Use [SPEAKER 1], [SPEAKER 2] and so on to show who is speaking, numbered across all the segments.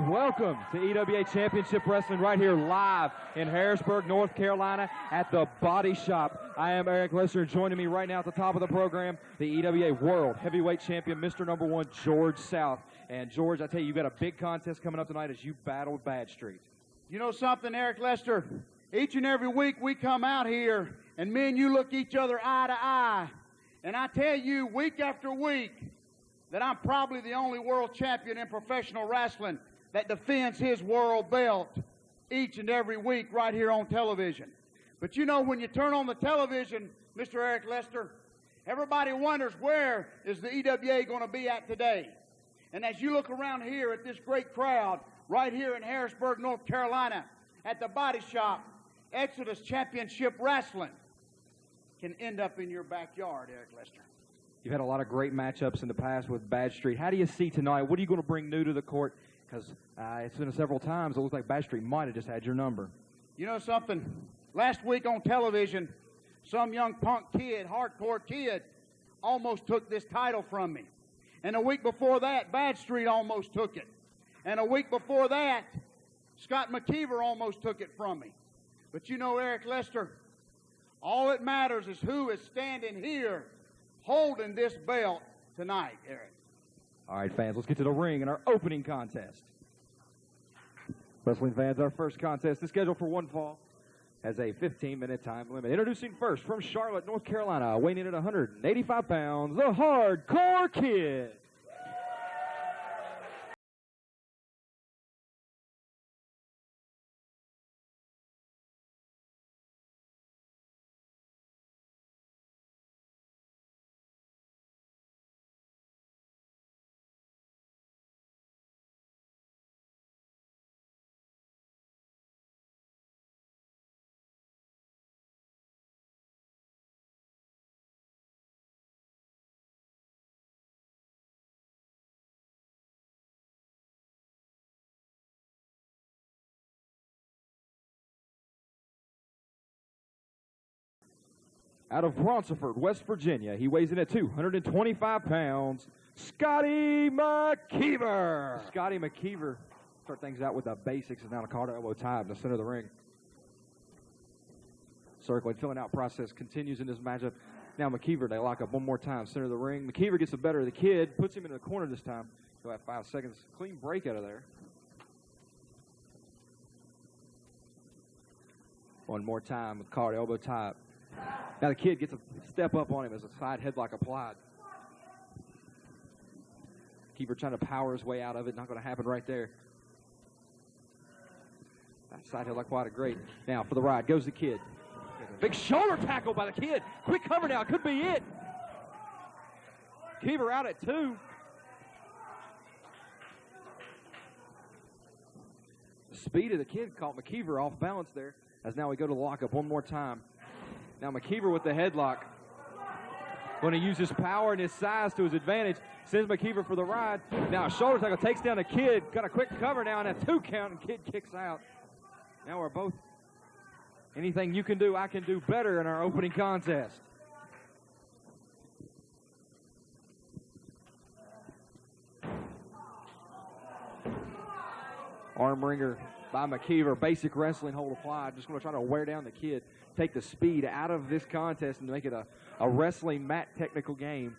[SPEAKER 1] Welcome to EWA Championship Wrestling right here live in Harrisburg, North Carolina at the Body Shop. I am Eric Lesser. Joining me right now at the top of the program, the EWA World Heavyweight Champion, Mr. Number 1, George South. And George, I tell you, you got a big contest coming up tonight as you battle Bad Street.
[SPEAKER 2] You know something, Eric Lester? Each and every week we come out here and me and you look each other eye to eye. And I tell you, week after week, that I'm probably the only world champion in professional wrestling that defends his world belt each and every week right here on television. But you know, when you turn on the television, Mr. Eric Lester, everybody wonders, where is the EWA going to be at today? And as you look around here at this great crowd, right here in Harrisburg, North Carolina, at the Body Shop, Exodus Championship Wrestling can end up in your backyard, Eric Lester.
[SPEAKER 1] You've had a lot of great matchups in the past with Bad Street. How do you see tonight? What are you going to bring new to the court? Because it's been several times. It looks like Bad Street might have just had your number.
[SPEAKER 2] You know something? Last week on television, some young punk kid, hardcore kid, almost took this title from me. And a week before that, Bad Street almost took it. And a week before that, Scott McKeever almost took it from me. But you know, Eric Lester, all that matters is who is standing here holding this belt tonight, Eric.
[SPEAKER 1] All right, fans, let's get to the ring in our opening contest. Wrestling fans, our first contest is scheduled for one fall, has a 15-minute time limit. Introducing first from Charlotte, North Carolina, weighing in at 185 pounds, the Hardcore Kid. Out of Bronsford, West Virginia, he weighs in at 225 pounds, Scotty McKeever. Scotty McKeever, start things out with the basics, and now a collar elbow tie in the center of the ring. Circling, filling out process continues in this matchup. Now McKeever, they lock up one more time, center of the ring. McKeever gets the better of the kid, puts him in the corner this time. He'll have 5 seconds, clean break out of there. One more time with collar elbow tie. Now the kid gets a step up on him as a side headlock applied. Keeper trying to power his way out of it. Not going to happen right there. That side headlock applied, great. Now for the ride goes the kid. Big shoulder tackle by the kid. Quick cover now. Could be it. Keeper out at 2. The speed of the kid caught McKeever off balance there. As now we go to the lockup one more time. Now McKeever with the headlock. Going to use his power and his size to his advantage. Sends McKeever for the ride. Now a shoulder tackle takes down the kid. Got a quick cover now and a 2 count, and kid kicks out. Now we're both, anything you can do, I can do better in our opening contest. Arm wringer by McKeever. Basic wrestling hold applied. Just going to try to wear down the kid. Take the speed out of this contest and make it a wrestling mat technical game.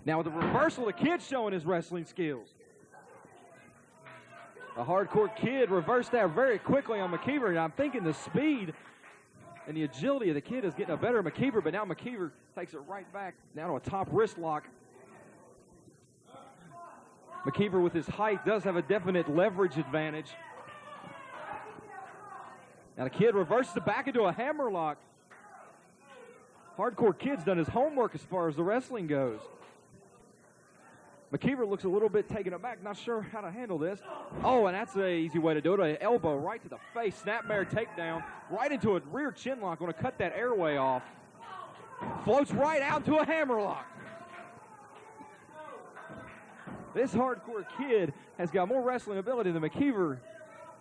[SPEAKER 1] Now with the reversal, the kid showing his wrestling skills. A hardcore kid reversed that very quickly on McKeever, and I'm thinking the speed and the agility of the kid is getting a better McKeever, but now McKeever takes it right back now to a top wrist lock. McKeever with his height does have a definite leverage advantage. Now the kid reverses it back into a hammerlock. Hardcore kid's done his homework as far as the wrestling goes. McKeever looks a little bit taken aback, not sure how to handle this. Oh, and that's an easy way to do it. An elbow right to the face, snapmare takedown, right into a rear chin lock. Going to cut that airway off. Floats right out to a hammerlock. This hardcore kid has got more wrestling ability than McKeever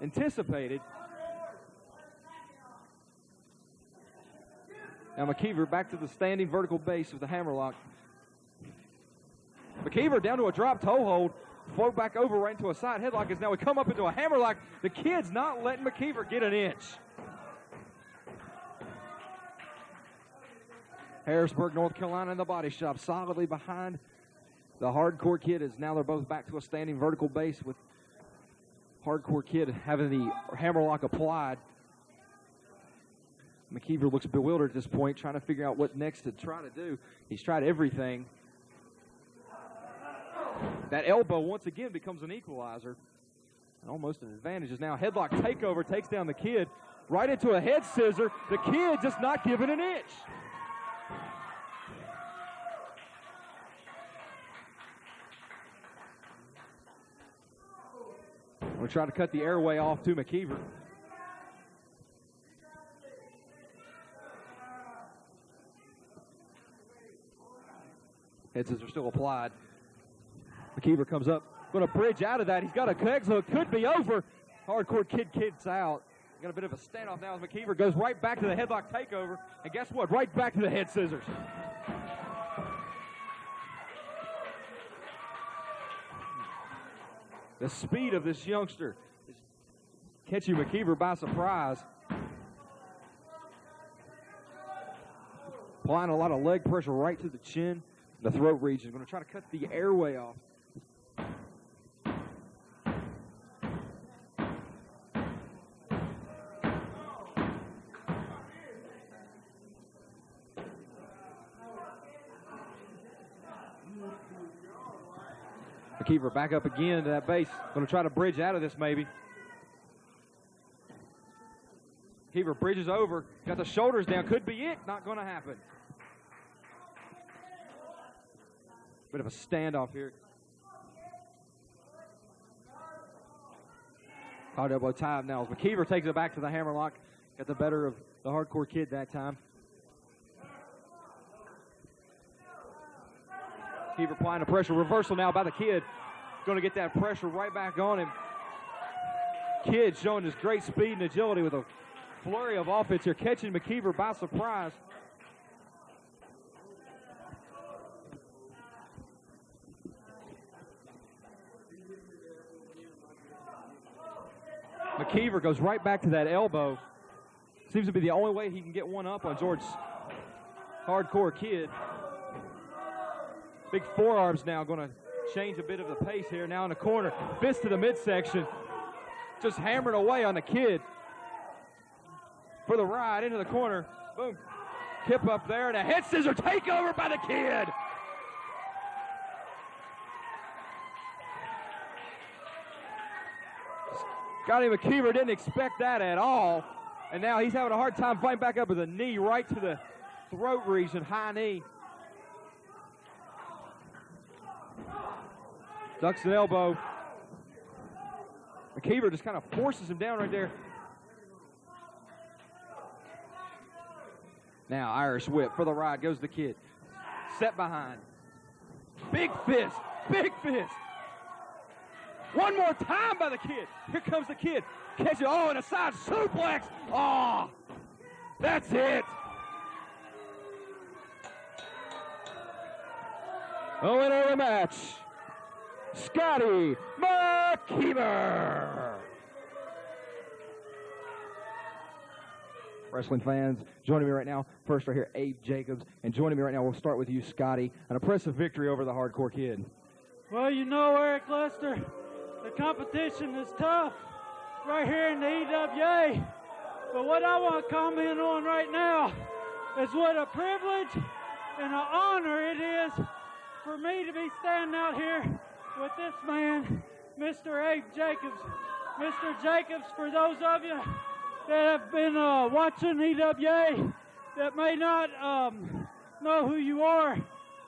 [SPEAKER 1] anticipated. Now McKeever back to the standing vertical base with the hammerlock. McKeever down to a drop toe hold. Float back over right into a side headlock as now we come up into a hammerlock. The kid's not letting McKeever get an inch. Harrisburg, North Carolina in the body shop, solidly behind the Hardcore Kid, as now they're both back to a standing vertical base with Hardcore Kid having the hammerlock applied. McKeever looks bewildered at this point, trying to figure out what next to try to do. He's tried everything. That elbow once again becomes an equalizer. And almost an advantage is now headlock takeover, takes down the Kid right into a head scissor. The Kid just not giving an inch. We're trying to cut the airway off to McKeever. Head scissors still applied. McKeever comes up, going to bridge out of that. He's got a Kegs hook, could be over. Hardcore Kid's out. Got a bit of a standoff now as McKeever goes right back to the headlock takeover. And guess what? Right back to the head scissors. The speed of this youngster is catching McKeever by surprise. Applying a lot of leg pressure right to the chin, the throat region. Going to try to cut the airway off. McKeever back up again to that base. Going to try to bridge out of this maybe. McKeever bridges over. Got the shoulders down. Could be it. Not going to happen. Bit of a standoff here. Hard elbow time now as McKeever takes it back to the hammerlock. Got the better of the Hardcore Kid that time. McKeever applying the pressure. Reversal now by the Kid. Going to get that pressure right back on him. Kid showing his great speed and agility with a flurry of offense here, catching McKeever by surprise. McKeever goes right back to that elbow. Seems to be the only way he can get one up on George's Hardcore Kid. Big forearms now going to change a bit of the pace here. Now in the corner, fist to the midsection. Just hammering away on the Kid. For the ride into the corner. Boom. Kip up there and a head scissor takeover by the Kid. Scotty McKeever didn't expect that at all. And now he's having a hard time fighting back up with a knee right to the throat region, high knee. Ducks an elbow. McKeever just kind of forces him down right there. Now Irish whip for the ride goes the Kid. Set behind. Big fist. Big fist. One more time by the Kid. Here comes the Kid. Catch it. Oh, and a side suplex. Oh, that's it. The winner of the match, Scotty McKeever. Wrestling fans, joining me right now, first right here, Abe Jacobs. And joining me right now, we'll start with you, Scotty. An impressive victory over the Hardcore Kid.
[SPEAKER 3] Well, you know, Eric Lester, the competition is tough right here in the EWA. But what I want to comment on right now is what a privilege and an honor it is for me to be standing out here with this man, Mr. Abe Jacobs. Mr. Jacobs, for those of you that have been watching EWA that may not know who you are,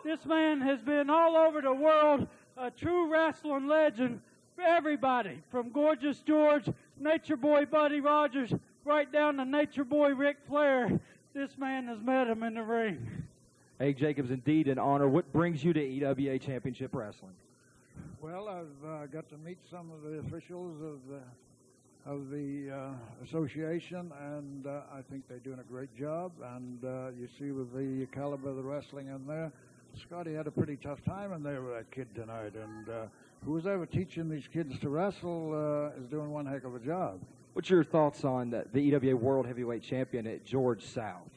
[SPEAKER 3] this man has been all over the world, a true wrestling legend for everybody, from Gorgeous George, Nature Boy Buddy Rogers, right down to Nature Boy Ric Flair. This man has met him in the ring.
[SPEAKER 1] Abe Jacobs, indeed an honor. What brings you to EWA Championship Wrestling?
[SPEAKER 4] Well, I've got to meet some of the officials of the association, and I think they're doing a great job. And you see with the caliber of the wrestling in there, Scotty had a pretty tough time in there with that kid tonight, and who's ever teaching these kids to wrestle is doing one heck of a job.
[SPEAKER 1] What's your thoughts on the EWA World Heavyweight Champion at George South?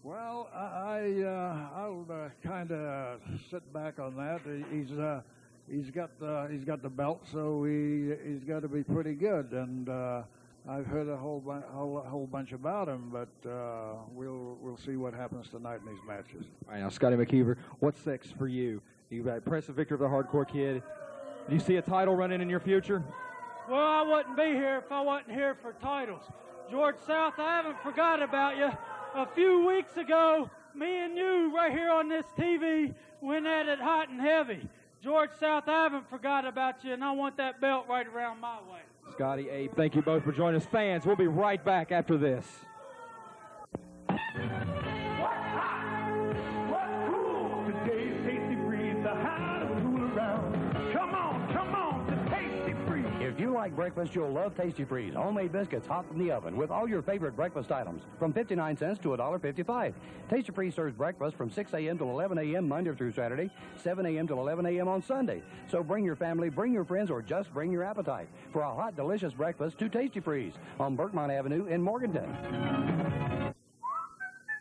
[SPEAKER 4] Well, I'll kind of sit back on that. He's got the belt, so he's got to be pretty good. And I've heard a whole bunch about him, but we'll see what happens tonight in these matches.
[SPEAKER 1] All right, now Scotty McKeever, what's next for you? You've got impressive victory of the Hardcore Kid. Do you see a title running in your future?
[SPEAKER 3] Well, I wouldn't be here if I wasn't here for titles. George South, I haven't forgot about you. A few weeks ago, me and you right here on this TV went at it hot and heavy. George South, I haven't forgot about you, and I want that belt right around my way.
[SPEAKER 1] Scotty, Abe, thank you both for joining us. Fans, we'll be right back after this.
[SPEAKER 5] What's hot? What's cool? Today's Tasty Freeze, the hottest cool around. Come on to Tasty Freeze.
[SPEAKER 6] If you like breakfast, you'll love Tasty Freeze. Homemade biscuits hot from the oven with all your favorite breakfast items from 59 cents to $1.55. Tasty Freeze serves breakfast from 6 a.m. to 11 a.m. Monday through Saturday, 7 a.m. to 11 a.m. on Sunday. So bring your family, bring your friends, or just bring your appetite for a hot, delicious breakfast to Tasty Freeze on Berkmont Avenue in Morganton.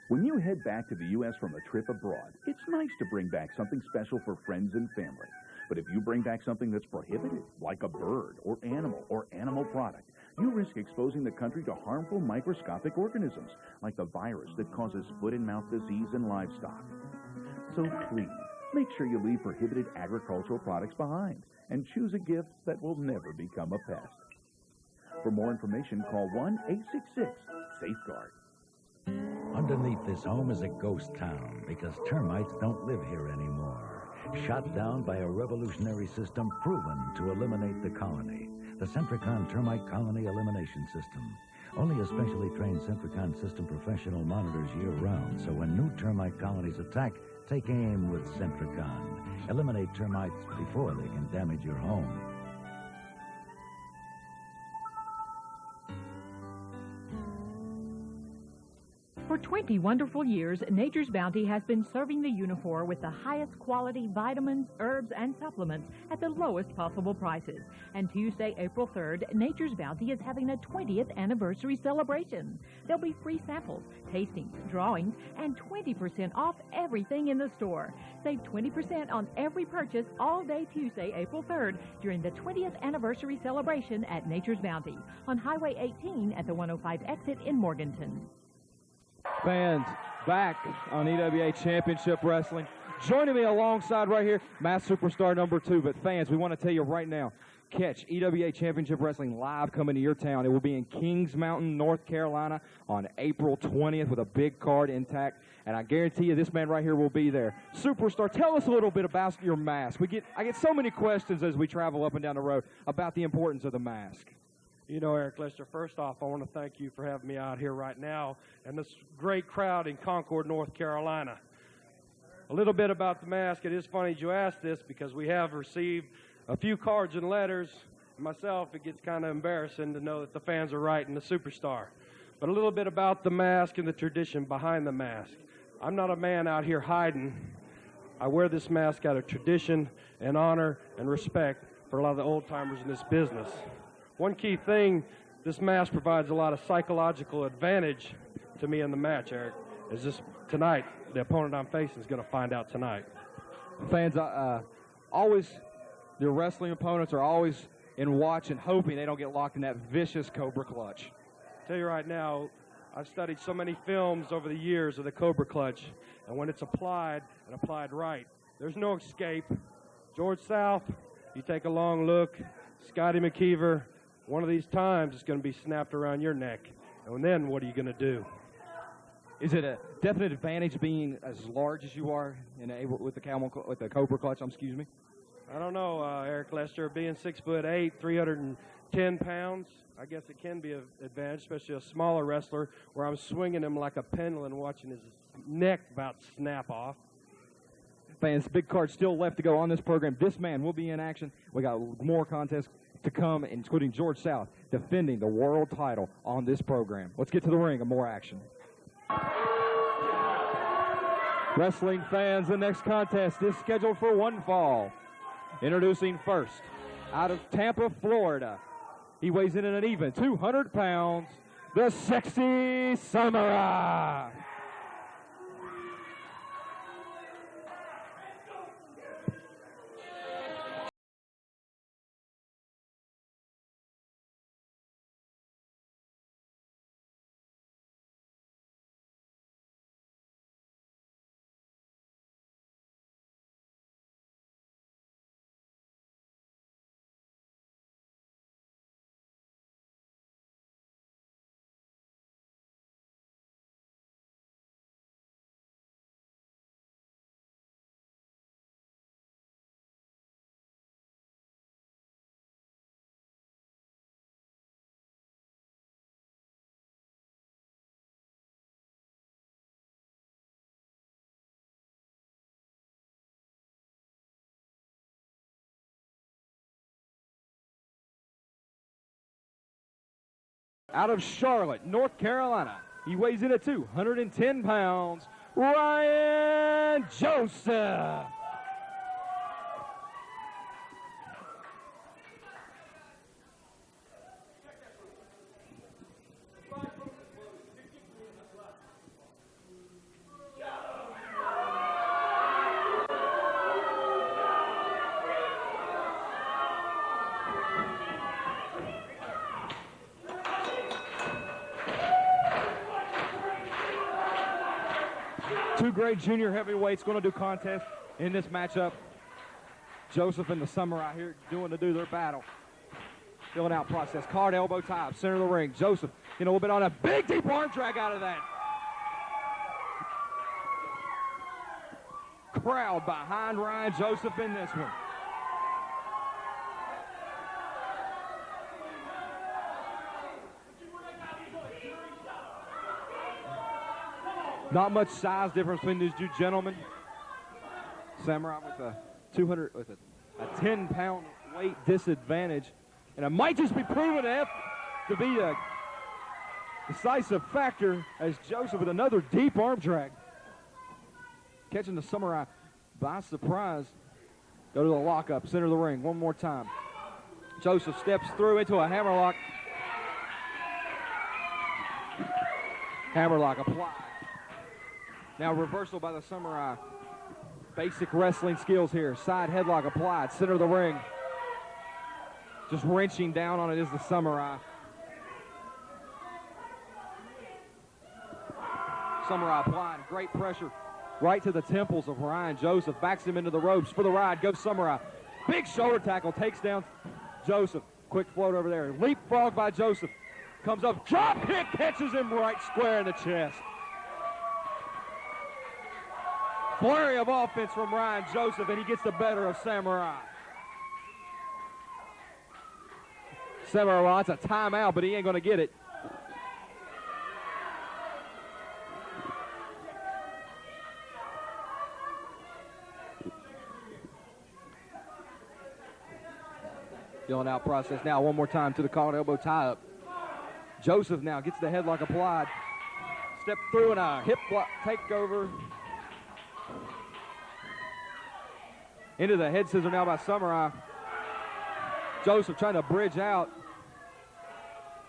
[SPEAKER 7] When you head back to the U.S. from a trip abroad, it's nice to bring back something special for friends and family. But if you bring back something that's prohibited, like a bird or animal product, you risk exposing the country to harmful microscopic organisms, like the virus that causes foot and mouth disease in livestock. So please, make sure you leave prohibited agricultural products behind and choose a gift that will never become a pest. For more information, call 1-866-SAFEGUARD.
[SPEAKER 8] Underneath this home is a ghost town because termites don't live here anymore. Shot down by a revolutionary system proven to eliminate the colony. The Centricon Termite Colony Elimination System. Only a specially trained Centricon system professional monitors year-round, so when new termite colonies attack, take aim with Centricon. Eliminate termites before they can damage your home.
[SPEAKER 9] For 20 wonderful years, Nature's Bounty has been serving the Unifor with the highest quality vitamins, herbs, and supplements at the lowest possible prices. And Tuesday, April 3rd, Nature's Bounty is having a 20th anniversary celebration. There'll be free samples, tastings, drawings, and 20% off everything in the store. Save 20% on every purchase all day Tuesday, April 3rd during the 20th anniversary celebration at Nature's Bounty on Highway 18 at the 105 exit in Morganton.
[SPEAKER 1] Fans, back on EWA Championship Wrestling. Joining me alongside right here, Masked Superstar number 2. But fans, we want to tell you right now, catch EWA Championship Wrestling live coming to your town. It will be in Kings Mountain, North Carolina on April 20th with a big card intact. And I guarantee you this man right here will be there. Superstar, tell us a little bit about your mask. I get so many questions as we travel up and down the road about the importance of the mask.
[SPEAKER 10] You know, Eric Lester, first off, I want to thank you for having me out here right now and this great crowd in Concord, North Carolina. A little bit about the mask. It is funny you asked this because we have received a few cards and letters. Myself, it gets kind of embarrassing to know that the fans are writing the Superstar. But a little bit about the mask and the tradition behind the mask. I'm not a man out here hiding. I wear this mask out of tradition and honor and respect for a lot of the old-timers in this business. One key thing, this mask provides a lot of psychological advantage to me in the match, Eric, is this tonight, the opponent I'm facing is going to find out tonight.
[SPEAKER 1] Fans, your wrestling opponents are always in watch and hoping they don't get locked in that vicious Cobra Clutch.
[SPEAKER 10] I'll tell you right now, I've studied so many films over the years of the Cobra Clutch, and when it's applied and applied right, there's no escape. George South, you take a long look, Scotty McKeever, one of these times it's going to be snapped around your neck. And then what are you going to do?
[SPEAKER 1] Is it a definite advantage being as large as you are with the Cobra Clutch? Excuse me.
[SPEAKER 10] I don't know, Eric Lester. Being 6'8", 310 pounds, I guess it can be an advantage, especially a smaller wrestler, where I'm swinging him like a pendulum, watching his neck about snap off.
[SPEAKER 1] Fans, big card still left to go on this program. This man will be in action. We got more contests to come, including George South defending the world title on this program. Let's get to the ring and more action. Wrestling fans, the next contest is scheduled for one fall. Introducing first, out of Tampa, Florida. He weighs in at an even 200 pounds, the Sexy Samurai. Out of Charlotte, North Carolina, he weighs in at 210 pounds, Ryan Joseph. Two great junior heavyweights going to do contest in this matchup. Joseph and the Samurai here do their battle. Filling out process. Card elbow tie up, center of the ring. Joseph a little bit on a big deep arm drag out of that. Crowd behind Ryan Joseph in this one. Not much size difference between these two gentlemen. Samurai with a 10-pound weight disadvantage, and it might just be proven to be a decisive factor as Joseph with another deep arm drag, catching the Samurai by surprise. Go to the lockup, center of the ring, one more time. Joseph steps through into a hammerlock. Hammerlock applied. Now reversal by the Samurai. Basic wrestling skills here. Side headlock applied. Center of the ring. Just wrenching down on it is the Samurai. Samurai applying great pressure right to the temples of Ryan Joseph. Backs him into the ropes for the ride. Goes Samurai. Big shoulder tackle. Takes down Joseph. Quick float over there. Leapfrog by Joseph. Comes up. Drop kick. Catches him right square in the chest. Flurry of offense from Ryan Joseph, and he gets the better of Samurai. Samurai wants a timeout, but he ain't going to get it. Filling out process now one more time to the called elbow tie-up. Joseph now gets the headlock applied. Step through and a hip block takeover. Into the head scissor now by Samurai. Joseph trying to bridge out.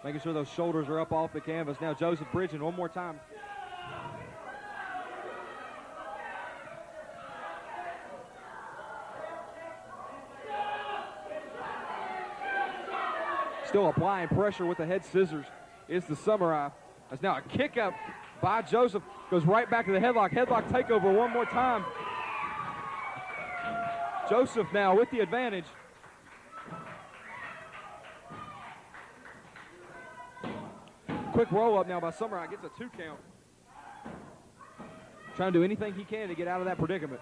[SPEAKER 1] Making sure those shoulders are up off the canvas. Now Joseph bridging one more time. Still applying pressure with the head scissors is the Samurai. That's now a kick up by Joseph. Goes right back to the headlock. Headlock takeover one more time. Joseph now with the advantage. Quick roll up now by Samurai. Gets a 2 count. Trying to do anything he can to get out of that predicament.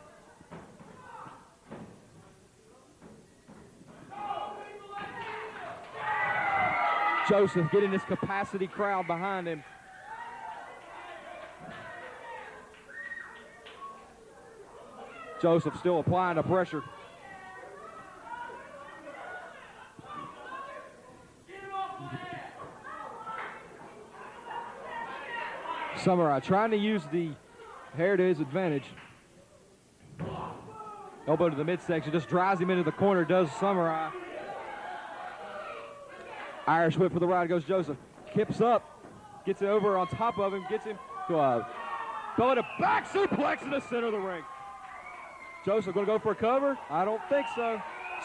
[SPEAKER 1] Joseph getting this capacity crowd behind him. Joseph still applying the pressure. Samurai trying to use the hair to his advantage. Elbow to the midsection, just drives him into the corner, does Samurai. Irish whip for the ride goes Joseph. Kips up, gets it over on top of him, gets him to a belly to back suplex in the center of the ring. Joseph going to go for a cover? I don't think so.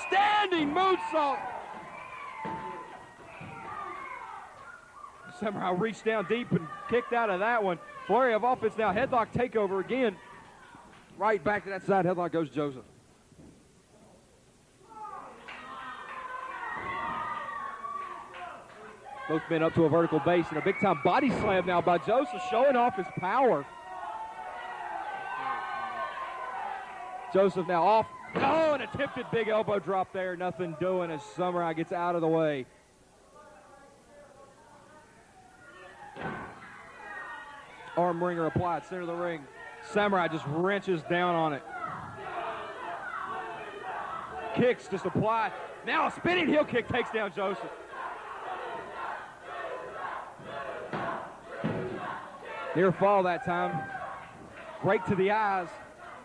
[SPEAKER 1] Standing moonsault. Samurai reached down deep and kicked out of that one. Flurry of offense now. Headlock takeover again. Right back to that side. Headlock goes Joseph. Both men up to a vertical base and a big-time body slam now by Joseph, showing off his power. Joseph now off. Oh, an attempted big elbow drop there. Nothing doing as Samurai gets out of the way. Arm wringer applied, center of the ring. Samurai just wrenches down on it. Kicks just applied. Now a spinning heel kick takes down Joseph. Near fall that time. Break to the eyes.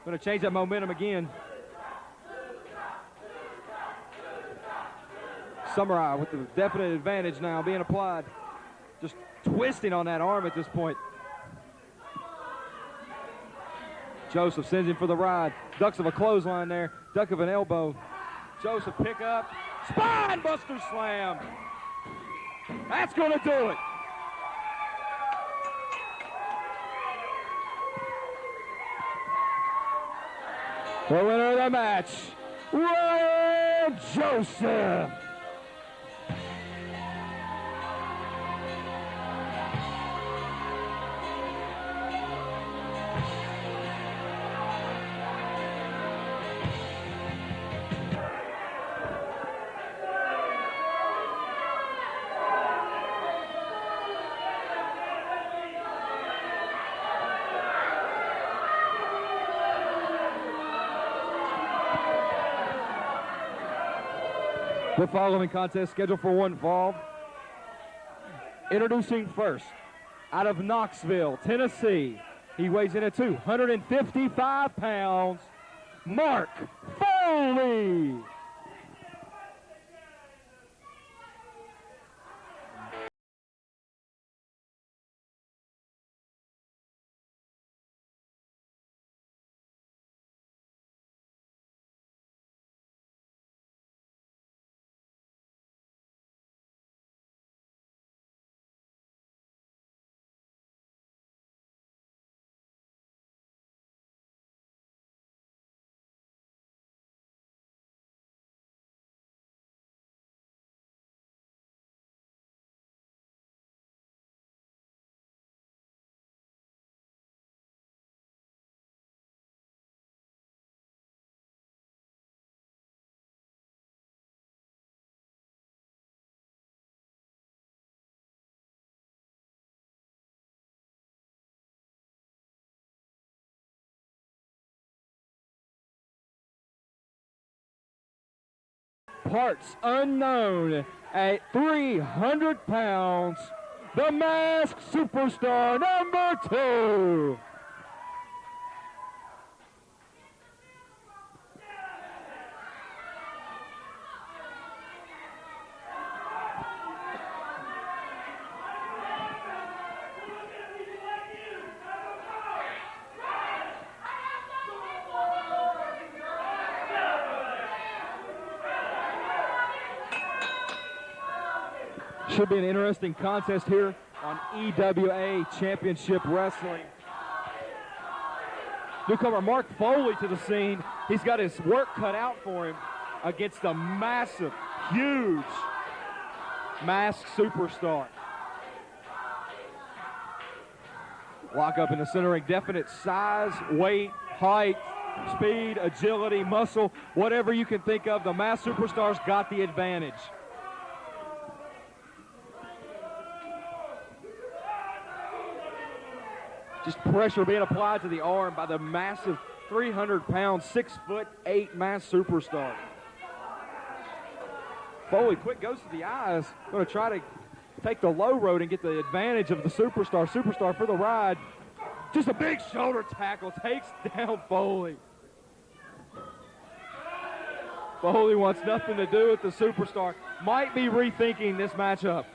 [SPEAKER 1] Going to change that momentum again. Samurai with the definite advantage now being applied. Just twisting on that arm at this point. Joseph sends him for the ride. Ducks of a clothesline there. Duck of an elbow. Joseph pick up. Spine buster slam. That's going to do it. The winner of the match, Ryan Joseph. The following contest scheduled for one fall. Introducing first, out of Knoxville, Tennessee. He weighs in at 255 pounds, Mark Foley. Parts unknown at 300 pounds, the Masked Superstar number 2. Should be an interesting contest here on EWA Championship Wrestling. Newcomer Mark Foley to the scene. He's got his work cut out for him against the massive, huge Masked Superstar. Lock up in the center ring. Definite size, weight, height, speed, agility, muscle, whatever you can think of. The Masked Superstar's got the advantage. Just pressure being applied to the arm by the massive 300-pound, 6'8" Masked Superstar. Foley quick goes to the eyes. Going to try to take the low road and get the advantage of the Superstar. Superstar for the ride. Just a big shoulder tackle takes down Foley. Foley wants nothing to do with the Superstar. Might be rethinking this matchup.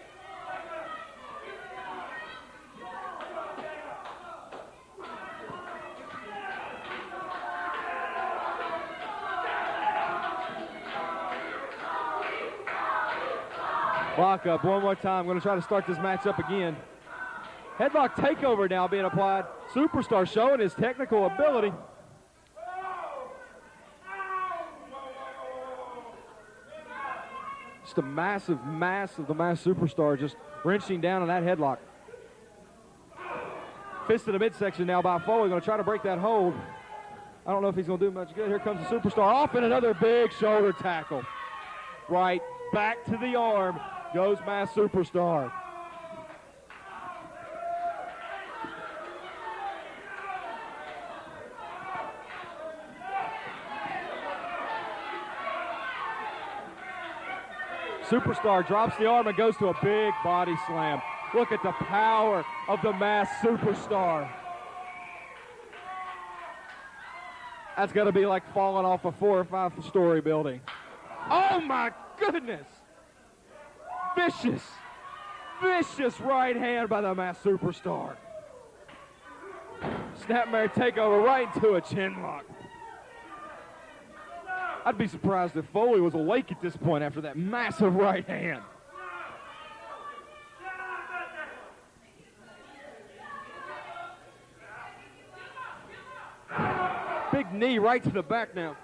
[SPEAKER 1] Lock up one more time. Going to try to start this matchup again. Headlock takeover now being applied. Superstar showing his technical ability. Just a massive mass of the mass Superstar just wrenching down on that headlock. Fist to the midsection now by Foley. Going to try to break that hold. I don't know if he's going to do much good. Here comes the Superstar off and another big shoulder tackle. Right back to the arm goes mass Superstar. Superstar drops the arm and goes to a big body slam. Look at the power of the mass Superstar. That's got to be like falling off a 4 or 5 story building. Oh my goodness! Vicious, vicious right hand by the mass Superstar. Snapmare takeover right into a chin lock. I'd be surprised if Foley was awake at this point after that massive right hand. Big knee right to the back now.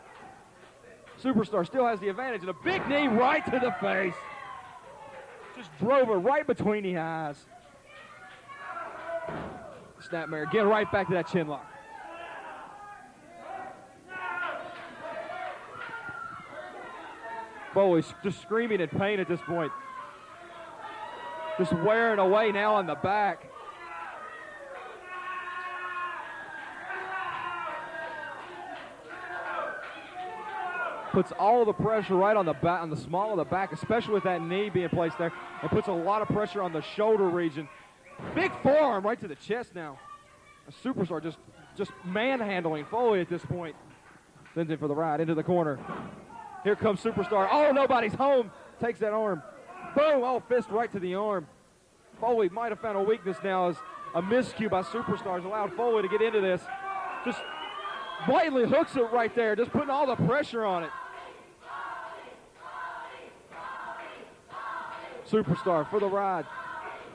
[SPEAKER 1] Superstar still has the advantage, and a big knee right to the face. Just drove her right between the eyes. Snapmare again right back to that chin lock. Foley's just screaming in pain at this point. Just wearing away now on the back. Puts all the pressure right on the back, on the small of the back, especially with that knee being placed there. It puts a lot of pressure on the shoulder region. Big forearm right to the chest now. A Superstar just manhandling Foley at this point. Sends him for the ride into the corner. Here comes Superstar. Oh, nobody's home. Takes that arm. Boom. Oh, fist right to the arm. Foley might have found a weakness now as a miscue by Superstars allowed Foley to get into this. Just blatantly hooks it right there, just putting all the pressure on it. Superstar for the ride.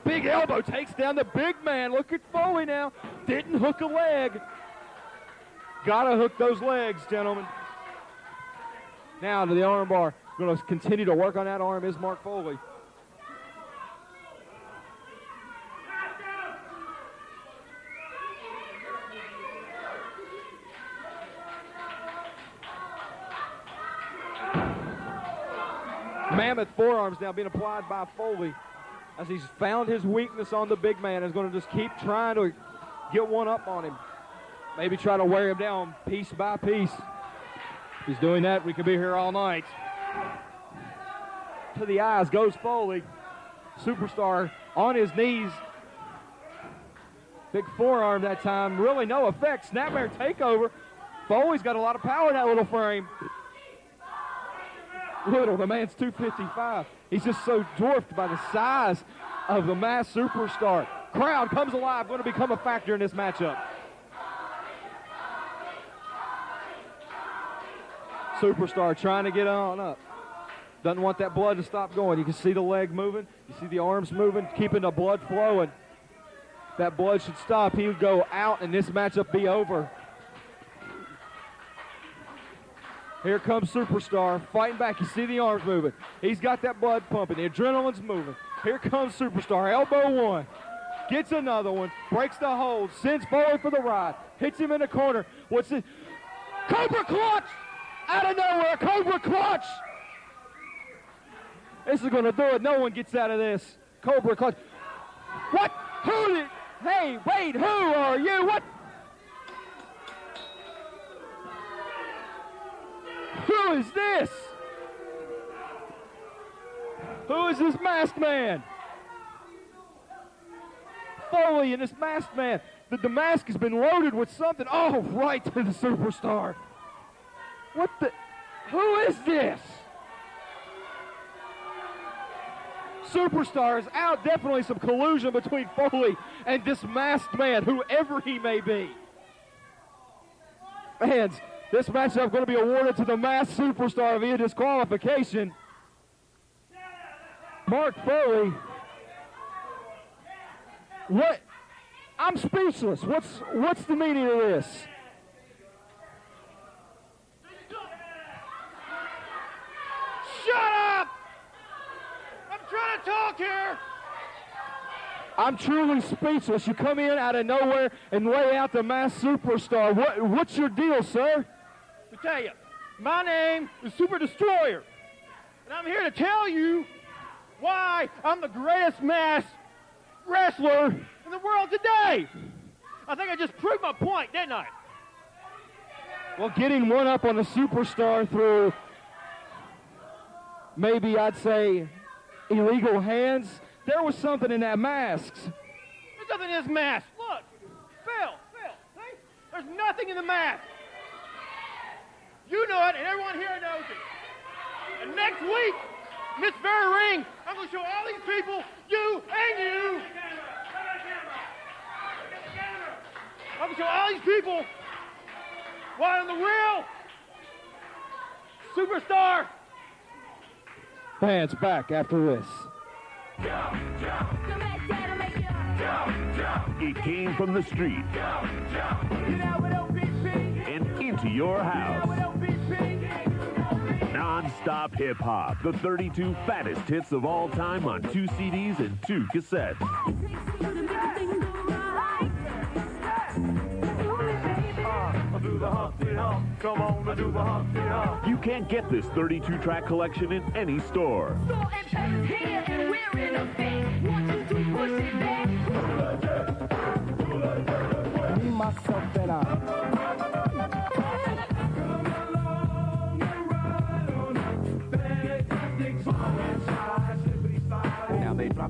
[SPEAKER 1] Big elbow takes down the big man. Look at Foley now. Didn't hook a leg. Gotta hook those legs, gentlemen. Now to the arm bar. Going to continue to work on that arm is Mark Foley. Mammoth forearms now being applied by Foley as he's found his weakness on the big man. Is going to just keep trying to get one up on him. Maybe try to wear him down piece by piece. If he's doing that, we could be here all night. To the eyes goes Foley. Superstar on his knees. Big forearm that time. Really no effect. Snapmare takeover. Foley's got a lot of power in that little frame. Little, the man's 255. He's just so dwarfed by the size of the mass Superstar. Crowd comes alive, going to become a factor in this matchup. Superstar trying to get on up. Doesn't want that blood to stop going. You can see the leg moving. You see the arms moving, keeping the blood flowing. That blood should stop. He would go out and this matchup be over. Here comes Superstar fighting back. You see the arms moving. He's got that blood pumping. The adrenaline's moving. Here comes Superstar. Elbow one. Gets another one. Breaks the hold. Sends Foley for the ride. Hits him in the corner. What's it? Cobra clutch! Out of nowhere, Cobra clutch! This is going to do it. No one gets out of this. Cobra clutch. What? Who did? Hey, wait, who are you? What? Who is this? Who is this masked man? Foley and this masked man. The mask has been loaded with something. Oh, right to the Superstar. What the? Who is this? Superstars out. Definitely some collusion between Foley and this masked man, whoever he may be. Fans, this matchup going to be awarded to the masked superstar via disqualification. Mark Foley. What? I'm speechless. What's the meaning of this?
[SPEAKER 2] Shut up! I'm trying to talk here!
[SPEAKER 1] I'm truly speechless. You come in out of nowhere and lay out the masked superstar. What's your deal, sir?
[SPEAKER 2] To tell you, my name is Super Destroyer, and I'm here to tell you why I'm the greatest masked wrestler in the world today. I think I just proved my point, didn't I?
[SPEAKER 1] Well, getting one up on the superstar through maybe I'd say illegal hands, there was something in that mask.
[SPEAKER 2] There's nothing in this mask. Look, Phil, see? There's nothing in the mask. You know it, and everyone here knows it. And next week, in this very ring, I'm going to show all these people, you and you. I'm going to show all these people why I'm the real superstar.
[SPEAKER 1] Fans back after this.
[SPEAKER 7] It came from the street and into your house. Non-stop hip-hop, the 32 fattest hits of all time on 2 CDs and 2 cassettes. You can't get this 32-track collection in any store.
[SPEAKER 11] Me, myself, and I.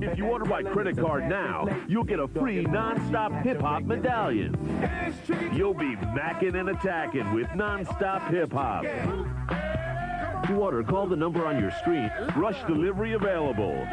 [SPEAKER 7] If you order by credit card now, you'll get a free non-stop hip-hop medallion. You'll be macking and attacking with non-stop hip-hop. To order, call the number on your screen. Rush delivery available.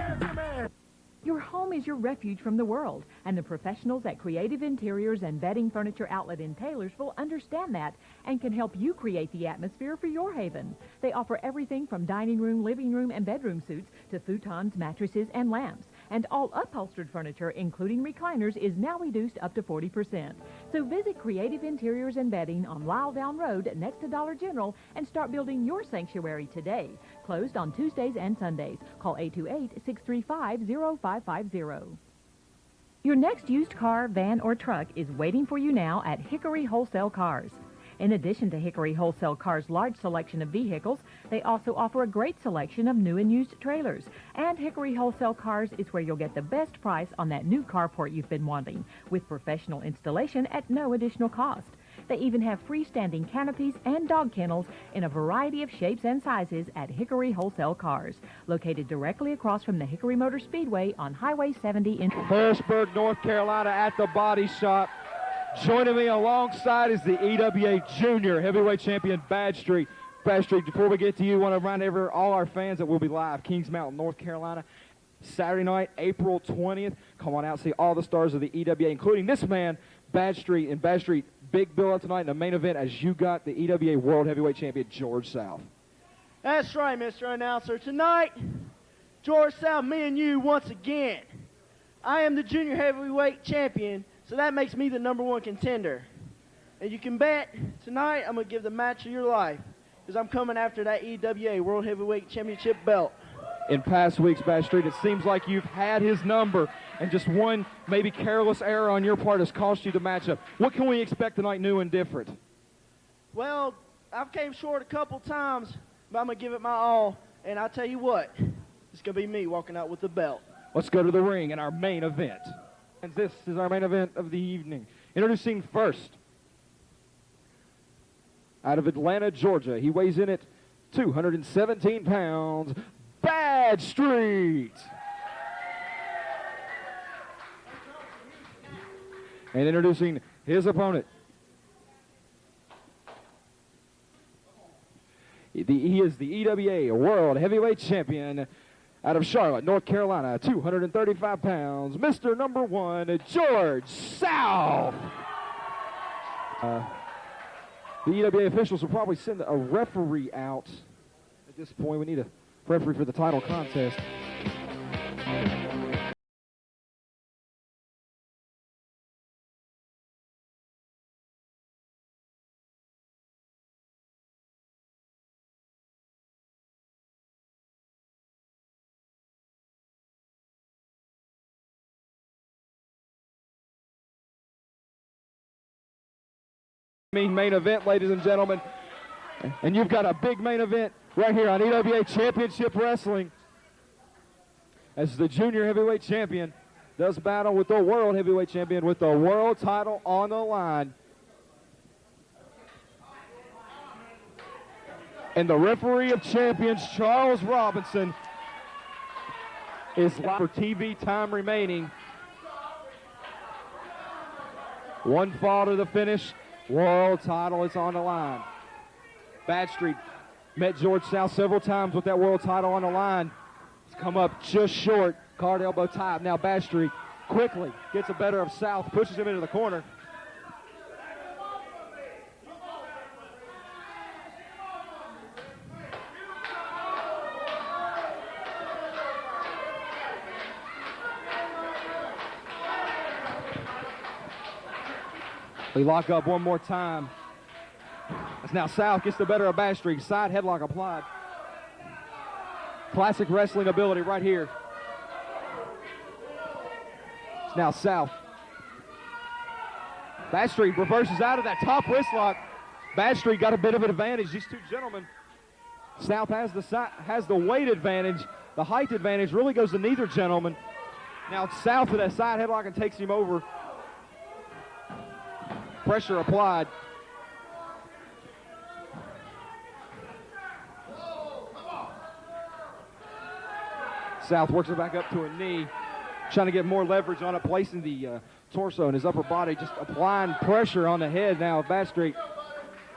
[SPEAKER 9] Your home is your refuge from the world, and the professionals at Creative Interiors and Bedding Furniture Outlet in Taylorsville understand that and can help you create the atmosphere for your haven. They offer everything from dining room, living room, and bedroom suites to futons, mattresses, and lamps. And all upholstered furniture, including recliners, is now reduced up to 40%. So visit Creative Interiors and Bedding on Lyle Down Road next to Dollar General and start building your sanctuary today. Closed on Tuesdays and Sundays. Call 828-635-0550. Your next used car, van, or truck is waiting for you now at Hickory Wholesale Cars. In addition to Hickory Wholesale Cars' large selection of vehicles, they also offer a great selection of new and used trailers. And Hickory Wholesale Cars is where you'll get the best price on that new carport you've been wanting, with professional installation at no additional cost. They even have freestanding canopies and dog kennels in a variety of shapes and sizes at Hickory Wholesale Cars, located directly across from the Hickory Motor Speedway on Highway 70 in
[SPEAKER 1] Harrisburg, North Carolina at the Body Shop. Joining me alongside is the EWA Junior Heavyweight Champion, Bad Street. Bad Street, before we get to you, I want to remind all our fans that we'll be live, Kings Mountain, North Carolina, Saturday night, April 20th. Come on out, see all the stars of the EWA, including this man, Bad Street. And Bad Street, big build-up tonight in the main event as you got the EWA World Heavyweight Champion, George South.
[SPEAKER 12] That's right, Mr. Announcer. Tonight, George South, me and you once again. I am the Junior Heavyweight Champion, so that makes me the #1 contender. And you can bet tonight I'm going to give the match of your life because I'm coming after that EWA World Heavyweight Championship belt.
[SPEAKER 1] In past weeks, Bad Street, it seems like you've had his number, and just one maybe careless error on your part has cost you the matchup. What can we expect tonight new and different?
[SPEAKER 12] Well, I've came short a couple times, but I'm going to give it my all. And I'll tell you what, it's going to be me walking out with the belt.
[SPEAKER 1] Let's go to the ring in our main event. And this is our main event of the evening. Introducing first, out of Atlanta, Georgia, he weighs in at 217 pounds, Bad Street. And introducing his opponent, He is the EWA World Heavyweight Champion out of Charlotte, North Carolina, 235 pounds, Mr. Number 1, George South. The EWA officials will probably send a referee out at this point. We need a referee for the title contest. Main event, ladies and gentlemen, and you've got a big main event right here on EWA Championship Wrestling as the junior heavyweight champion does battle with the world heavyweight champion with the world title on the line. And the referee of champions, Charles Robinson, is live for TV time remaining. One fall to the finish. World title is on the line. Badstreet met George South several times with that world title on the line. It's come up just short. Card elbow tie. Now Badstreet quickly gets the better of South, pushes him into the corner. We lock up one more time. As now South gets the better of Badstreet. Side headlock applied. Classic wrestling ability right here. It's now South. Badstreet reverses out of that top wrist lock. Badstreet got a bit of an advantage. These two gentlemen. South has the weight advantage. The height advantage really goes to neither gentleman. Now South to that side headlock and takes him over. Pressure applied. South works it back up to a knee, trying to get more leverage on it, placing the torso in his upper body, just applying pressure on the head now of Badstreet.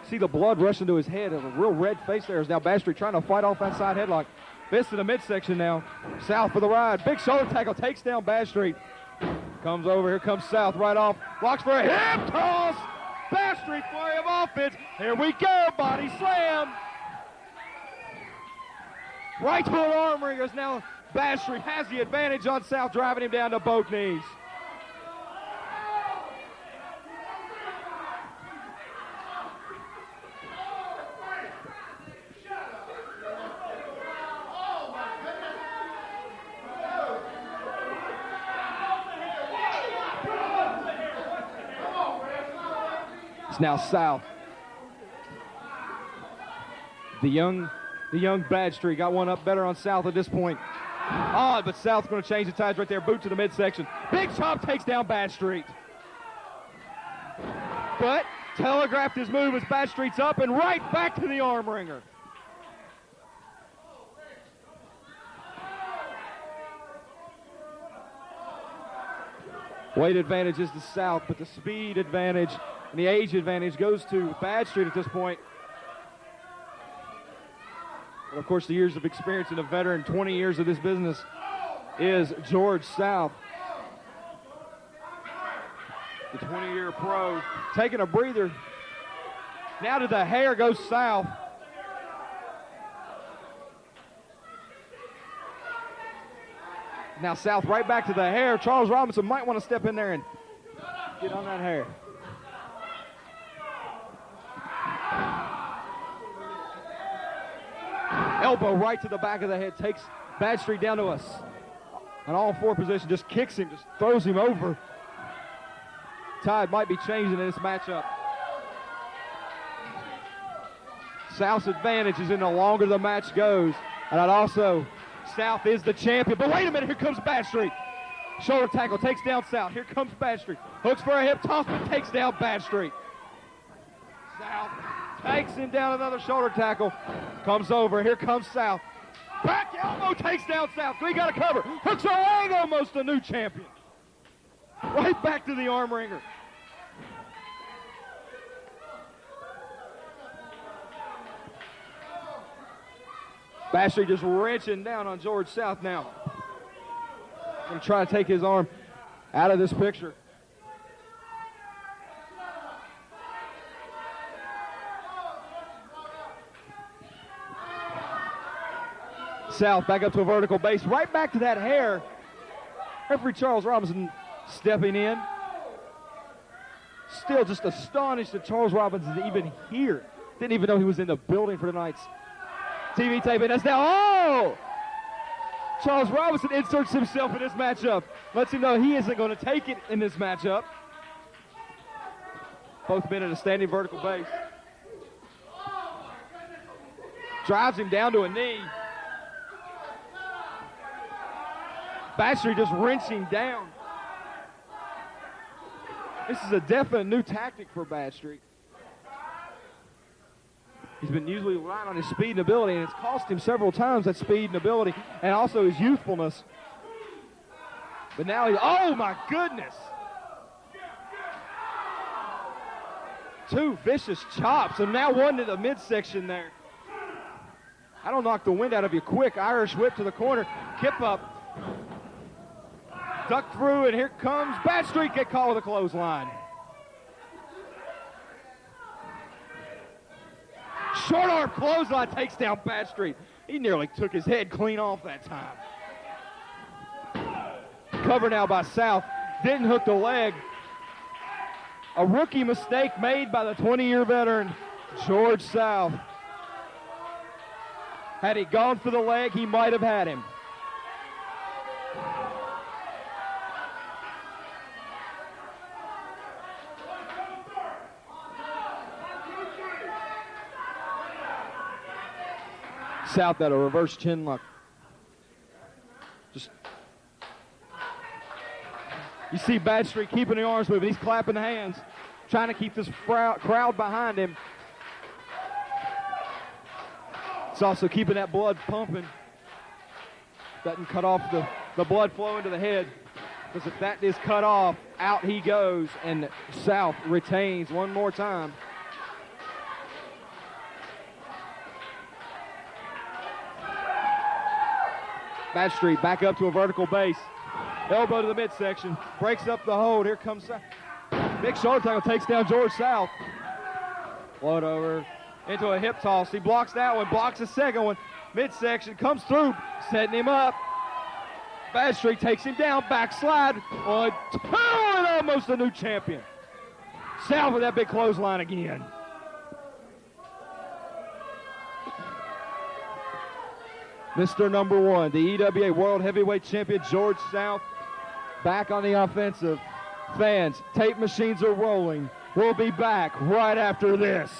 [SPEAKER 1] See the blood rushing to his head. A real red face there is now Badstreet trying to fight off that side headlock. Fist to the midsection now. South for the ride. Big shoulder tackle, takes down Badstreet. Comes over, here comes South right off. Locks for a hip toss. Badstreet flurry of offense. Here we go, body slam. Right to an arm wringers. Now Badstreet has the advantage on South, driving him down to both knees. It's now South. The young Badstreet got one up better on South at this point. Odd, but South's going to change the tides right there. Boot to the midsection. Big chop takes down Badstreet. But telegraphed his move as Badstreet's up and right back to the arm wringer. Weight advantage is the South, but the speed advantage and the age advantage goes to Badstreet at this point. And of course, the years of experience in a veteran, 20 years of this business, is George South. The 20-year pro taking a breather. Now to the hair goes South. Now South right back to the hair. Charles Robinson might want to step in there and get on that hair. Elbow right to the back of the head, takes Badstreet down to us. An all-four position, just kicks him, just throws him over. Tide might be changing in this matchup. South's advantage is in the longer the match goes. And I'd also, South is the champion. But wait a minute, here comes Badstreet. Shoulder tackle, takes down South. Here comes Badstreet. Hooks for a hip toss, but takes down Badstreet. South takes him down, another shoulder tackle. Comes over, here comes South. Back elbow takes down South. We got a cover. Hooks a leg, almost a new champion. Right back to the arm wringer. Bastry just wrenching down on George South now. Going to try to take his arm out of this picture. South back up to a vertical base, right back to that hair. Referee Charles Robinson stepping in. Still just astonished that Charles Robinson is even here. Didn't even know he was in the building for tonight's TV taping. That's now, oh! Charles Robinson inserts himself in this matchup. Lets him know he isn't going to take it in this matchup. Both men in a standing vertical base. Drives him down to a knee. Bastry just wrenching down. This is a definite new tactic for Bastry. He's been usually relying on his speed and ability, and it's cost him several times, that speed and ability, and also his youthfulness. But now he, oh my goodness! Two vicious chops, and now one to the midsection there. That'll knock the wind out of you quick. Irish whip to the corner, kip up. Duck through, and here comes Bastry. Get caught with a clothesline. Short arm clothesline takes down Bastry. He nearly took his head clean off that time. Cover now by South. Didn't hook the leg. A rookie mistake made by the 20-year veteran, George South. Had he gone for the leg, he might have had him. South at a reverse chin lock. Just, you see Bastry keeping the arms moving. He's clapping the hands, trying to keep this crowd behind him. It's also keeping that blood pumping. Doesn't cut off the blood flow into the head. Because if that is cut off, out he goes, and South retains one more time. Bastry back up to a vertical base. Elbow to the midsection. Breaks up the hold. Here comes South. Big shoulder tackle takes down George South. Float over into a hip toss. He blocks that one. Blocks the second one. Midsection comes through. Setting him up. Bastry takes him down. Backslide. 1, 2, and almost a new champion. South with that big clothesline again. Mr. Number 1, the EWA World Heavyweight Champion, George South, back on the offensive. Fans, tape machines are rolling. We'll be back right after this.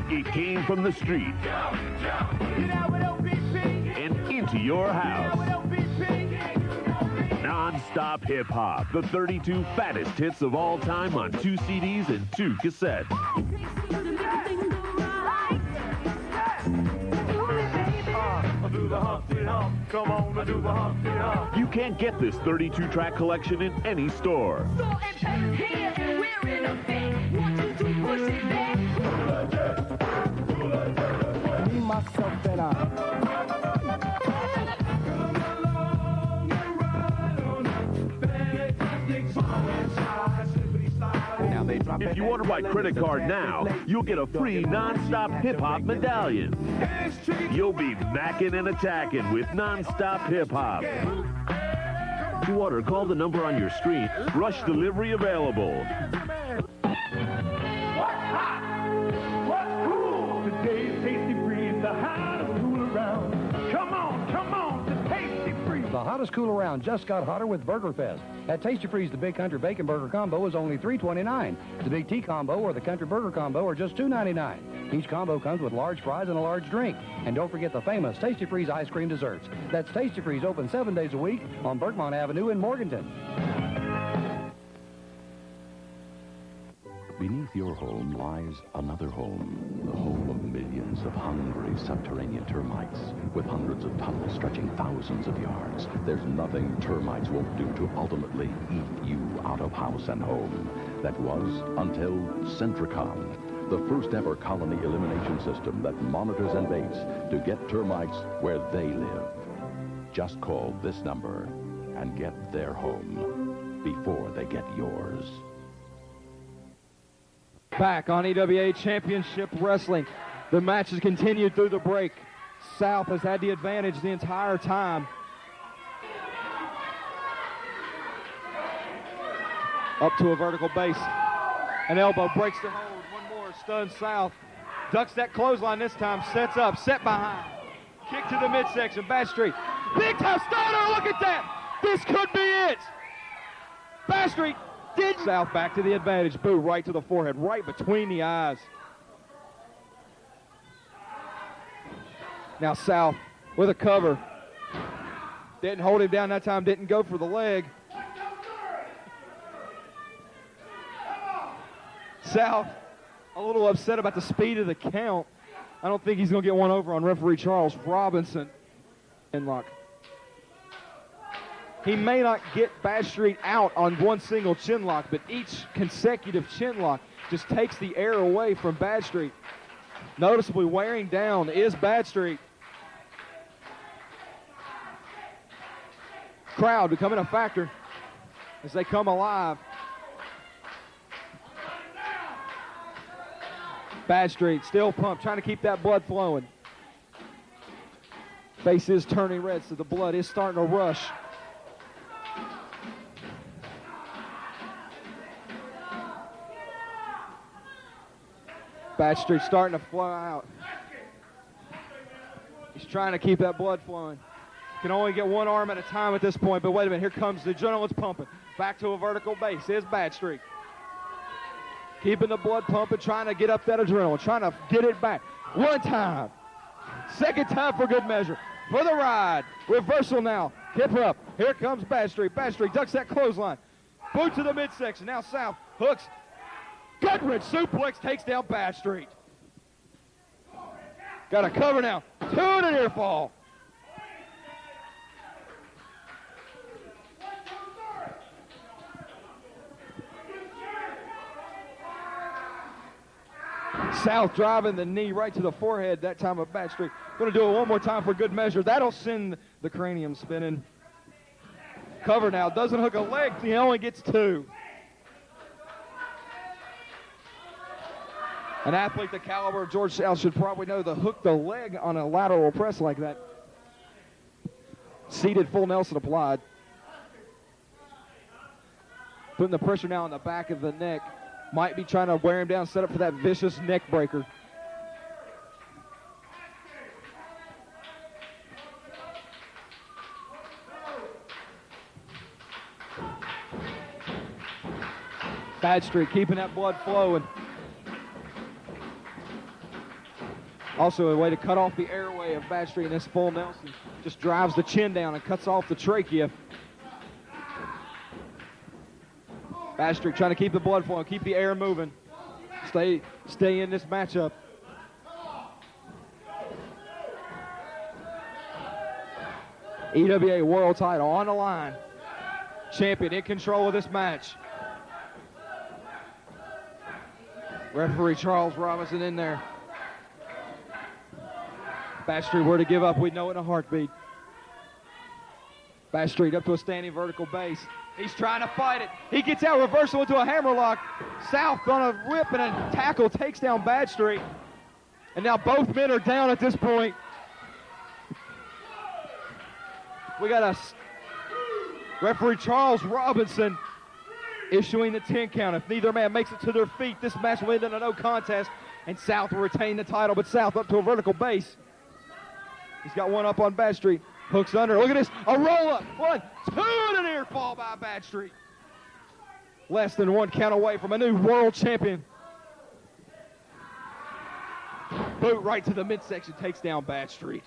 [SPEAKER 7] It came from the street and into your house. Non-stop hip-hop, the 32 fattest hits of all time on 2 CDs and 2 cassettes. You can't get this 32-track collection in any store.
[SPEAKER 11] Me, myself, and I.
[SPEAKER 7] If you order by credit card now, you'll get a free non-stop hip-hop medallion. You'll be macking and attacking with non-stop hip-hop. To order, call the number on your screen. Rush delivery available.
[SPEAKER 5] What's hot? What's cool? Today's Tasty Freeze, the hottest cool around. Come on, to Tasty Freeze.
[SPEAKER 6] The hottest cool around just got hotter with Burger Fest. At Tasty Freeze, the Big Country Bacon Burger Combo is only $3.29. The Big T Combo or the Country Burger Combo are just $2.99. Each combo comes with large fries and a large drink. And don't forget the famous Tasty Freeze ice cream desserts. That's Tasty Freeze, open 7 days a week on Berkmont Avenue in Morganton.
[SPEAKER 13] Beneath your home lies another home, the home of millions of hungry subterranean termites, with hundreds of tunnels stretching thousands of yards. There's nothing termites won't do to ultimately eat you out of house and home. That was until Centricon. the first ever colony elimination system that monitors and baits to get termites where they live. Just call this number and get their home before they get yours.
[SPEAKER 1] Back on EWA Championship Wrestling. The match has continued through the break. South has had the advantage the entire time. Up to a vertical base. An elbow breaks the hold. One more. Stuns South. Ducks that clothesline this time. Sets up. Set behind. Kick to the midsection. Badstreet. Big time stunner. Look at that. This could be it. Badstreet did. South back to the advantage. Boot right to the forehead. Right between the eyes. Now South with a cover. Didn't hold him down that time. Didn't go for the leg. South a little upset about the speed of the count. I don't think he's going to get one over on referee Charles Robinson. Chinlock. He may not get Badstreet out on one single chinlock, but each consecutive chinlock just takes the air away from Badstreet. Noticeably wearing down is Badstreet. Crowd becoming a factor as they come alive. Badstreet still pumped, trying to keep that blood flowing. Face is turning red, so the blood is starting to rush. Badstreet starting to flow out. He's trying to keep that blood flowing. Can only get one arm at a time at this point, but wait a minute, here comes the adrenaline's pumping. Back to a vertical base. Here's Badstreet. Keeping the blood pumping, trying to get up that adrenaline, trying to get it back. One time. Second time for good measure. For the ride. Reversal now. Hip up. Here comes Badstreet. Badstreet ducks that clothesline. Boot to the midsection. Now South hooks. Gut-wrench suplex takes down Badstreet. Got a cover now. 2 and a near fall. South driving the knee right to the forehead that time of Badstreet. Going to do it one more time for good measure. That'll send the cranium spinning. Cover now. Doesn't hook a leg. He only gets 2. An athlete the caliber of George South should probably know to hook the leg on a lateral press like that. Seated full Nelson applied. Putting the pressure now on the back of the neck. Might be trying to wear him down, set up for that vicious neck breaker. Badstreet keeping that blood flowing. Also a way to cut off the airway of Badstreet, and this full Nelson just drives the chin down and cuts off the trachea. Badstreet trying to keep the blood flowing, keep the air moving. Stay in this matchup. EWA World Title on the line. Champion in control of this match. Referee Charles Robinson in there. Badstreet were to give up, we'd know it in a heartbeat. Badstreet up to a standing vertical base. He's trying to fight it. He gets out, reversal into a hammerlock. South on a whip and a tackle takes down Badstreet. And now both men are down at this point. We got a referee Charles Robinson issuing the 10 count. If neither man makes it to their feet, this match will end in a no contest, and South will retain the title, but South up to a vertical base. He's got one up on Badstreet. Hooks under. Look at this. A roll-up. 1, 2, and a near fall by Badstreet. Less than 1 count away from a new world champion. Boot right to the midsection. Takes down Badstreet.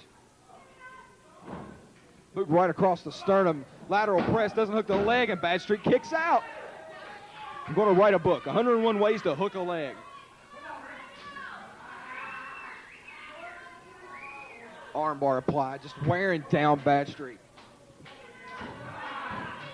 [SPEAKER 1] Boot right across the sternum. Lateral press. Doesn't hook the leg, and Badstreet kicks out. I'm going to write a book. 101 ways to hook a leg. Armbar applied, just wearing down Badstreet.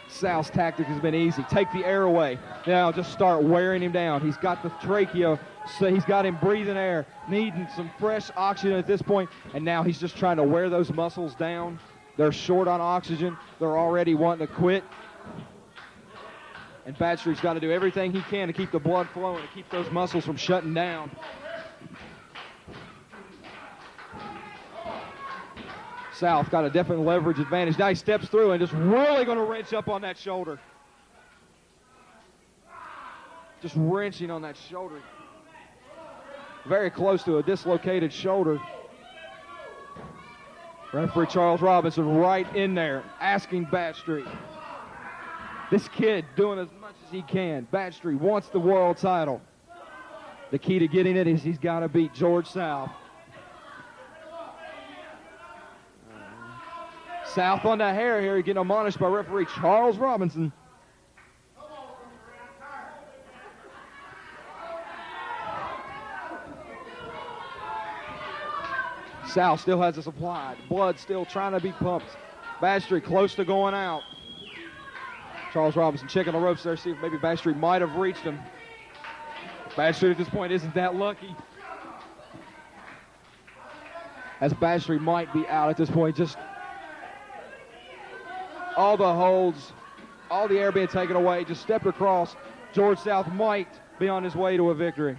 [SPEAKER 1] South's tactic has been easy. Take the air away. Now just start wearing him down. He's got the trachea So he's got him breathing air, needing some fresh oxygen at this point, and now he's just trying to wear those muscles down. They're short on oxygen. They're already wanting to quit. And Badstreet's got to do everything he can to keep the blood flowing, to keep those muscles from shutting down. South got a definite leverage advantage. Now he steps through and just really going to wrench up on that shoulder. Just wrenching on that shoulder. Very close to a dislocated shoulder. Referee Charles Robinson right in there, asking Badstreet. This kid doing as much as he can. Badstreet wants the world title. The key to getting it is he's got to beat George South. South on the hair here, getting admonished by referee Charles Robinson. South still has us applied. Blood still trying to be pumped. Badstreet close to going out. Charles Robinson checking the ropes there, see if maybe Badstreet might have reached him. Badstreet at this point isn't that lucky. As Badstreet might be out at this point. Just all the holds, all the air being taken away, just stepped across. George South might be on his way to a victory.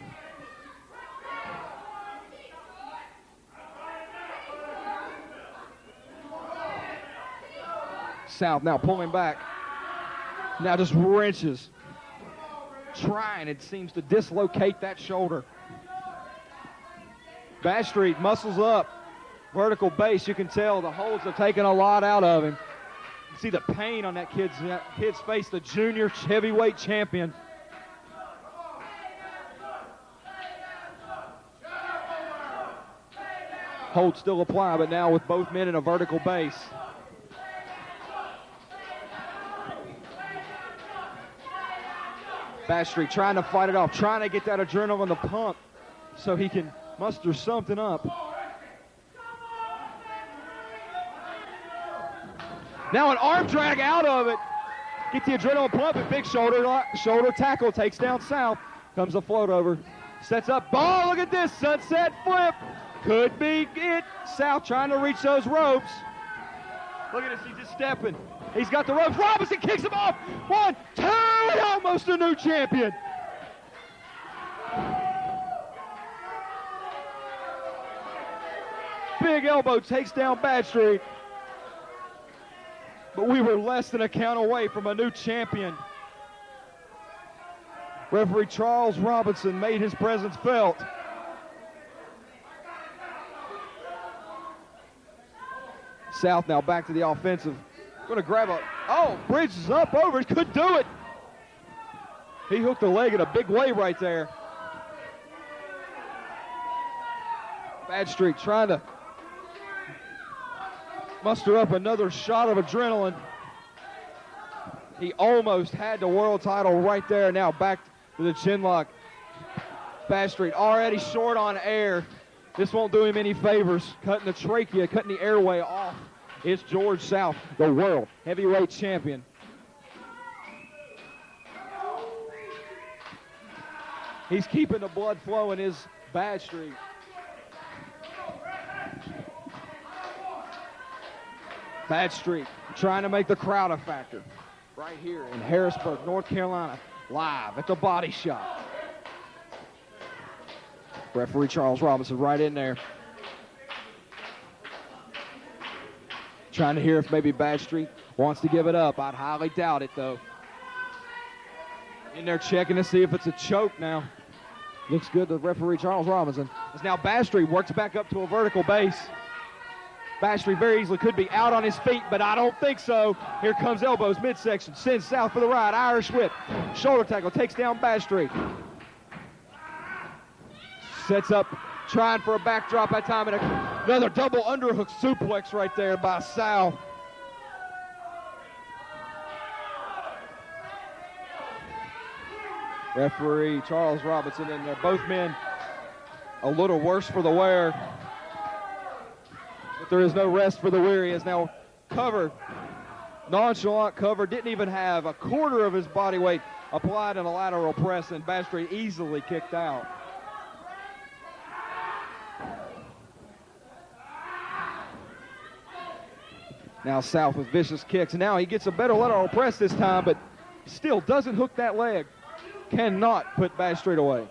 [SPEAKER 1] South now pulling back. Now just wrenches. Trying, it seems, to dislocate that shoulder. Badstreet muscles up. Vertical base, you can tell the holds have taken a lot out of him. You see the pain on that kid's face, the junior heavyweight champion. Hold still apply, but now with both men in a vertical base. Badstreet trying to fight it off, trying to get that adrenaline to pump so he can muster something up. Now an arm drag out of it. Get the adrenaline pumping. Big shoulder tackle takes down South. Comes a float over. Sets up. Ball, look at this. Sunset flip. Could be it. South trying to reach those ropes. Look at this. He's just stepping. He's got the ropes. Robinson kicks him off. 1, 2, and almost a new champion. Big elbow takes down Badstreet. But we were less than a count away from a new champion. Referee Charles Robinson made his presence felt. South now back to the offensive. Going to grab a, bridges up over, could do it. He hooked the leg in a big way right there. Badstreet trying to muster up another shot of adrenaline. He almost had the world title right there. Now back to the chin lock. Badstreet already short on air. This won't do him any favors. Cutting the trachea, cutting the airway off. It's George South, the world heavyweight champion. He's keeping the blood flowing, is Badstreet. Badstreet trying to make the crowd a factor. Right here in Harrisburg, North Carolina, live at the Body Shop. Referee Charles Robinson right in there. Trying to hear if maybe Badstreet wants to give it up. I'd highly doubt it, though. In there checking to see if it's a choke now. Looks good to referee Charles Robinson. As now Badstreet works back up to a vertical base. Badstreet very easily could be out on his feet, but I don't think so. Here comes elbows, midsection, sends South for the ride. Irish whip, shoulder tackle, takes down Badstreet. Sets up, trying for a backdrop that time, and another double underhook suplex right there by South. Referee Charles Robinson in there. Both men a little worse for the wear. But there is no rest for the weary. Is now covered. Nonchalant cover. Didn't even have a quarter of his body weight applied in a lateral press, and Badstreet easily kicked out. Now South with vicious kicks. Now he gets a better lateral press this time, but still doesn't hook that leg. Cannot put Bad Street away.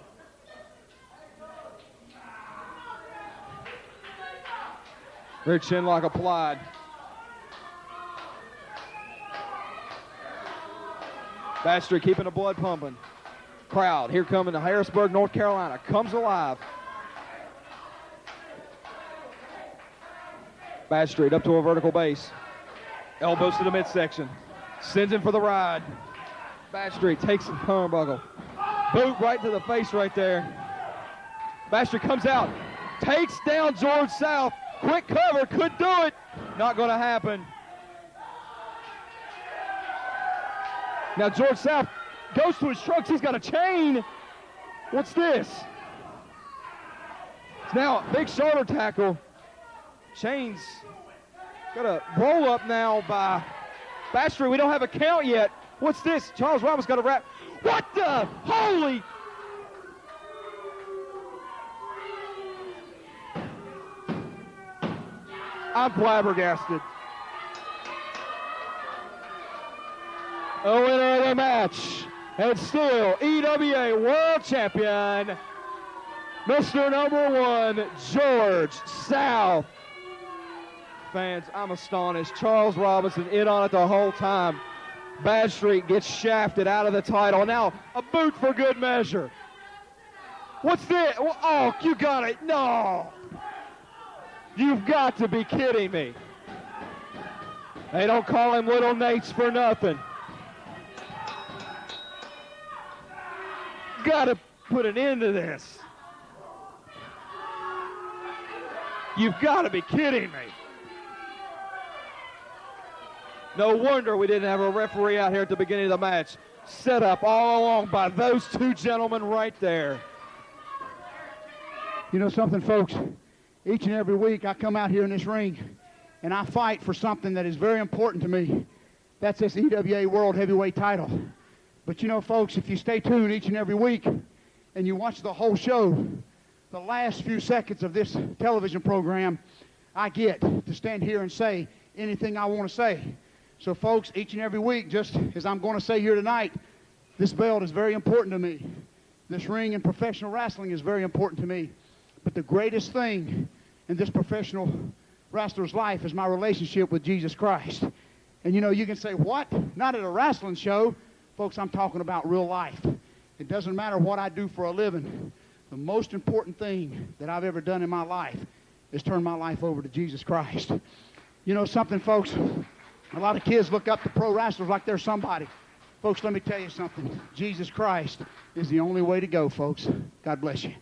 [SPEAKER 1] Rear chin lock applied. Bad Street keeping the blood pumping. Crowd here coming to Harrisburg, North Carolina. Comes alive. Bad Street up to a vertical base. Elbows to the midsection. Sends him for the ride. Bad Street takes the turnbuckle. Boot right to the face right there. Bad Street comes out. Takes down George South. Quick cover. Could do it. Not going to happen. Now George South goes to his trunks. He's got a chain. What's this? It's now a big shoulder tackle. Chains. Got a roll up now by Bad Street. We don't have a count yet. What's this? Charles Robinson got a wrap. What the? Holy. I'm flabbergasted. A winner of the match, and still EWA World Champion, Mr. Number 1, George South. Fans, I'm astonished. Charles Robinson in on it the whole time. Bad Street gets shafted out of the title. Now a boot for good measure. What's this? Oh, you got it. No. You've got to be kidding me. They don't call him Little Nate's for nothing. Got to put an end to this. You've got to be kidding me. No wonder we didn't have a referee out here at the beginning of the match. Set up all along by those two gentlemen right there.
[SPEAKER 2] You know something, folks? Each and every week I come out here in this ring and I fight for something that is very important to me. That's this EWA World Heavyweight title. But you know, folks, if you stay tuned each and every week and you watch the whole show, the last few seconds of this television program, I get to stand here and say anything I want to say. So, folks, each and every week, just as I'm going to say here tonight, this belt is very important to me. This ring in professional wrestling is very important to me. But the greatest thing in this professional wrestler's life is my relationship with Jesus Christ. And, you know, you can say, what? Not at a wrestling show. Folks, I'm talking about real life. It doesn't matter what I do for a living. The most important thing that I've ever done in my life is turn my life over to Jesus Christ. You know something, folks? A lot of kids look up to pro wrestlers like they're somebody. Folks, let me tell you something. Jesus Christ is the only way to go, folks. God bless you.